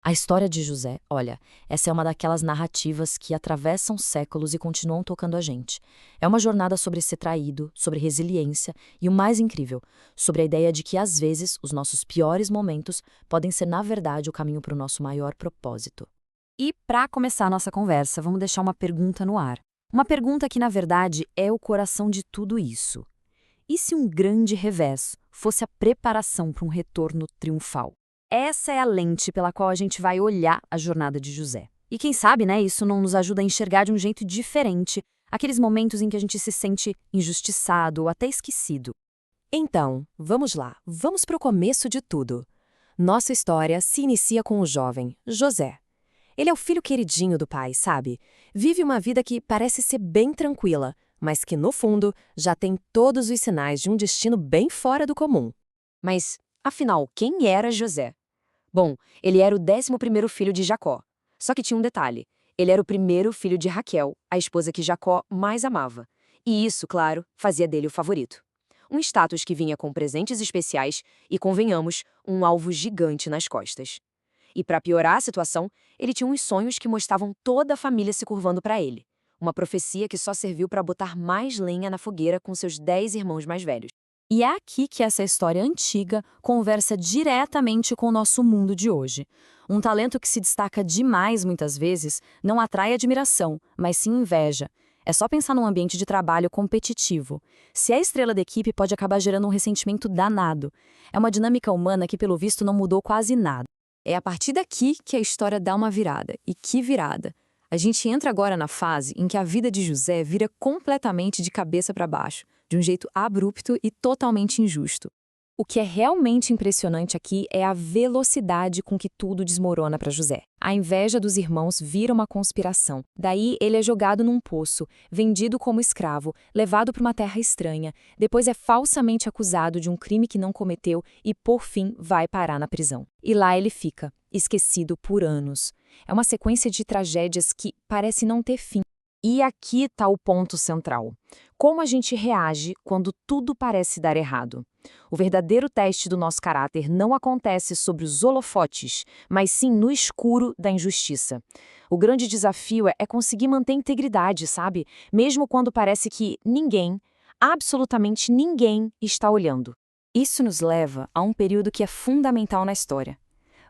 A história de José, olha, essa é uma daquelas narrativas que atravessam séculos e continuam tocando a gente. É uma jornada sobre ser traído, sobre resiliência e o mais incrível, sobre a ideia de que às vezes os nossos piores momentos podem ser na verdade o caminho para o nosso maior propósito. E para começar a nossa conversa, vamos deixar uma pergunta no ar. Uma pergunta que na verdade é o coração de tudo isso. E se um grande revés fosse a preparação para um retorno triunfal? Essa é a lente pela qual a gente vai olhar a jornada de José. E quem sabe, né, isso não nos ajuda a enxergar de um jeito diferente aqueles momentos em que a gente se sente injustiçado ou até esquecido. Então, vamos lá, vamos para o começo de tudo. Nossa história se inicia com o jovem, José. Ele é o filho queridinho do pai, sabe? Vive uma vida que parece ser bem tranquila, mas que, no fundo, já tem todos os sinais de um destino bem fora do comum. Mas, afinal, quem era José? Bom, ele era o 11º filho de Jacó. Só que tinha um detalhe. Ele era o primeiro filho de Raquel, a esposa que Jacó mais amava. E isso, claro, fazia dele o favorito. Um status que vinha com presentes especiais e, convenhamos, um alvo gigante nas costas. E para piorar a situação, ele tinha uns sonhos que mostravam toda a família se curvando para ele. Uma profecia que só serviu para botar mais lenha na fogueira com seus 10 irmãos mais velhos. E é aqui que essa história antiga conversa diretamente com o nosso mundo de hoje. Um talento que se destaca demais muitas vezes não atrai admiração, mas sim inveja. É só pensar num ambiente de trabalho competitivo. Se é estrela da equipe, pode acabar gerando um ressentimento danado. É uma dinâmica humana que, pelo visto, não mudou quase nada. É a partir daqui que a história dá uma virada. E que virada! A gente entra agora na fase em que a vida de José vira completamente de cabeça para baixo, de um jeito abrupto e totalmente injusto. O que é realmente impressionante aqui é a velocidade com que tudo desmorona para José. A inveja dos irmãos vira uma conspiração. Daí ele é jogado num poço, vendido como escravo, levado para uma terra estranha, depois é falsamente acusado de um crime que não cometeu e, por fim, vai parar na prisão. E lá ele fica, esquecido por anos. É uma sequência de tragédias que parece não ter fim. E aqui está o ponto central. Como a gente reage quando tudo parece dar errado? O verdadeiro teste do nosso caráter não acontece sobre os holofotes, mas sim no escuro da injustiça. O grande desafio é conseguir manter a integridade, sabe? Mesmo quando parece que ninguém, absolutamente ninguém, está olhando. Isso nos leva a um período que é fundamental na história.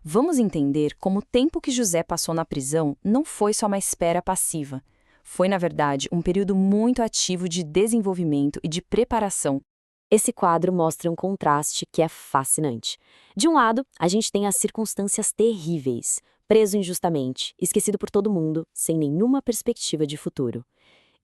Vamos entender como o tempo que José passou na prisão não foi só uma espera passiva. Foi, na verdade, um período muito ativo de desenvolvimento e de preparação. Esse quadro mostra um contraste que é fascinante. De um lado, a gente tem as circunstâncias terríveis, preso injustamente, esquecido por todo mundo, sem nenhuma perspectiva de futuro.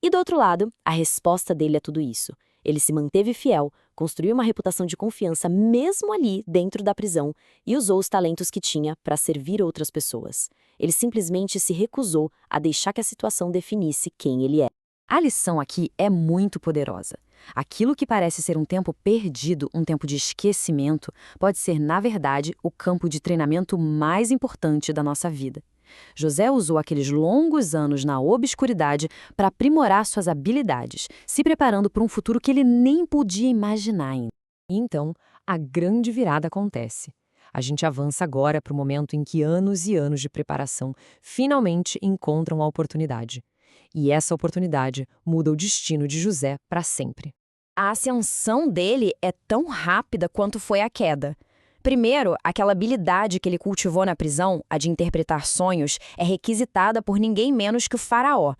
E do outro lado, a resposta dele a tudo isso. Ele se manteve fiel, construiu uma reputação de confiança mesmo ali dentro da prisão e usou os talentos que tinha para servir outras pessoas. Ele simplesmente se recusou a deixar que a situação definisse quem ele é. A lição aqui é muito poderosa. Aquilo que parece ser um tempo perdido, um tempo de esquecimento, pode ser, na verdade, o campo de treinamento mais importante da nossa vida. José usou aqueles longos anos na obscuridade para aprimorar suas habilidades, se preparando para um futuro que ele nem podia imaginar ainda. E então, a grande virada acontece. A gente avança agora para o momento em que anos e anos de preparação finalmente encontram a oportunidade. E essa oportunidade muda o destino de José para sempre. A ascensão dele é tão rápida quanto foi a queda. Primeiro, aquela habilidade que ele cultivou na prisão, a de interpretar sonhos, é requisitada por ninguém menos que o faraó.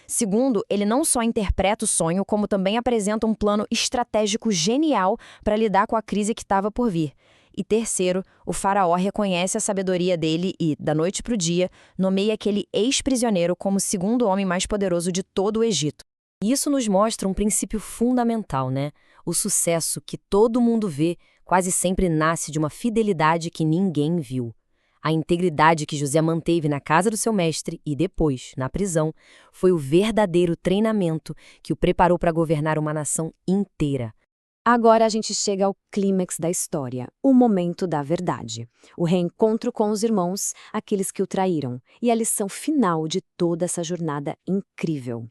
Segundo, ele não só interpreta o sonho, como também apresenta um plano estratégico genial para lidar com a crise que estava por vir. E terceiro, o faraó reconhece a sabedoria dele e, da noite para o dia, nomeia aquele ex-prisioneiro como o segundo homem mais poderoso de todo o Egito. Isso nos mostra um princípio fundamental, né? O sucesso que todo mundo vê quase sempre nasce de uma fidelidade que ninguém viu. A integridade que José manteve na casa do seu mestre e depois, na prisão, foi o verdadeiro treinamento que o preparou para governar uma nação inteira. Agora a gente chega ao clímax da história, o momento da verdade. O reencontro com os irmãos, aqueles que o traíram, e a lição final de toda essa jornada incrível.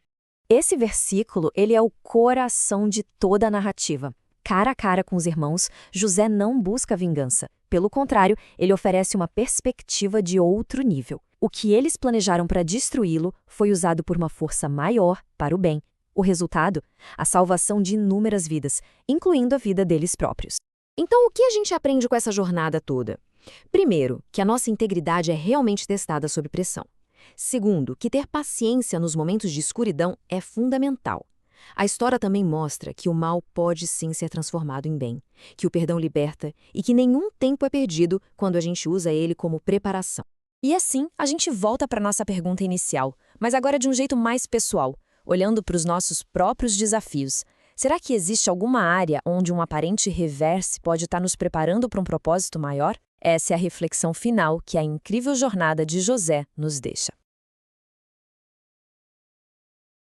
Esse versículo, ele é o coração de toda a narrativa. Cara a cara com os irmãos, José não busca vingança. Pelo contrário, ele oferece uma perspectiva de outro nível. O que eles planejaram para destruí-lo foi usado por uma força maior para o bem. O resultado? A salvação de inúmeras vidas, incluindo a vida deles próprios. Então, o que a gente aprende com essa jornada toda? Primeiro, que a nossa integridade é realmente testada sob pressão. Segundo, que ter paciência nos momentos de escuridão é fundamental. A história também mostra que o mal pode sim ser transformado em bem, que o perdão liberta e que nenhum tempo é perdido quando a gente usa ele como preparação. E assim, a gente volta para a nossa pergunta inicial, mas agora de um jeito mais pessoal, olhando para os nossos próprios desafios. Será que existe alguma área onde um aparente reverse pode estar nos preparando para um propósito maior? Essa é a reflexão final que a incrível jornada de José nos deixa.